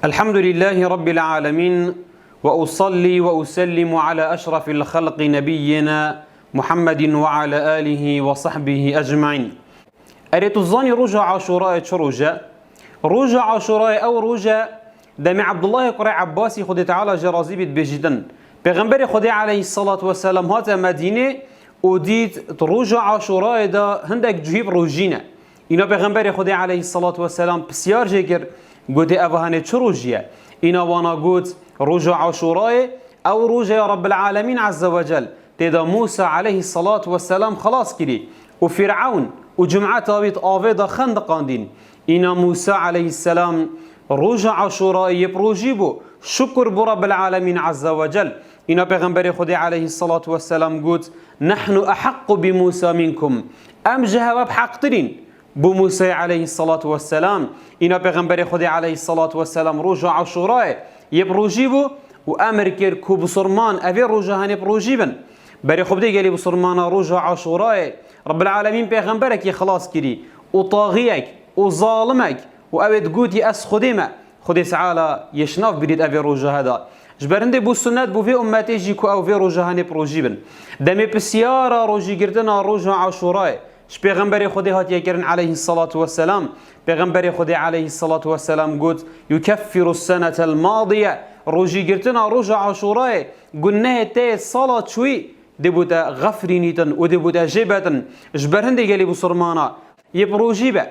الحمد لله رب العالمين، وأصلي وأسلم على أشرف الخلق نبينا محمد وعلى آله وصحبه أجمعين. أريد الظن رجع عاشوراء رجع عاشوراء أو رجع دمي عبد الله قري عباسي خدي تعالى جرازي بجدا پیغمبر خدي عليه الصلاة والسلام هات مدينة وديت رجع عاشوراء دا هندك جهيب روجينا إنا پیغمبر خدي عليه الصلاة والسلام بسيار جيكر قد أفهاني تشروجيا إنا وانا قد رجع عاشوراء أو رجع رب العالمين عز وجل تدا موسى عليه الصلاة والسلام خلاص كري وفرعون وجمعة تابيت آفيدا خندقان دين إنا موسى عليه السلام رجع عاشوراء يبروجيبو شكر برب العالمين عز وجل إنا پیغمبر خدي عليه الصلاة والسلام قد نحن أحق بموسى منكم أم جهواب حق ترين بموسى عليه الصلاة والسلام إنا پیغمبر خدي عليه الصلاة والسلام رجع عاشوراء يبروجيبو وأمر كير كو بصرمان أفي رجع هني بروجيبن بري خبدي قالي بصرمان رجع عاشوراء رب العالمين پیغمبرك خلاص كري وطاغيك وظالمك وأبد قوتي أس خديمة خدي تعالى يشناف بريد أفي رجع هذا جبرندي بو سنات بو في أمتي جيكو أو في رجع هني بروجيبن دمي بسيارة رجي قردنا رجع عاشوراء ش پیغمبر خدي هات يكرن عليه الصلاة والسلام پیغمبر خدي عليه الصلاة والسلام قلت يكفر السنة الماضية رجي قرتنا رجع عاشوراء قلنا تي صلاة شوي دبوتا غفرينيتن ودبوتا جيبتن جبرهندي قالي بصرمانا يبروجيبه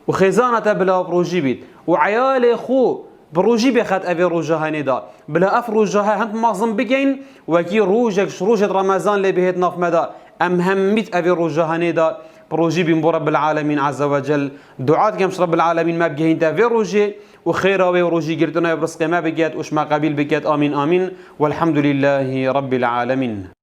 وخزانة بلا بروجيبت وعيالي خو بروجيبه خد أبي روجها ندا بلا أفروجها هند معظم بجين وكي روجك شروجة رمضان اللي بهت ناف مدى أم هميت أبي روجها ندا بروجي بين رب العالمين عز وجل دعاء كمش رب العالمين ما بجين تافي روجي وخيرا وروجي قردنا برزق ما بجات وش ما قبيل بجات آمين آمين والحمد لله رب العالمين.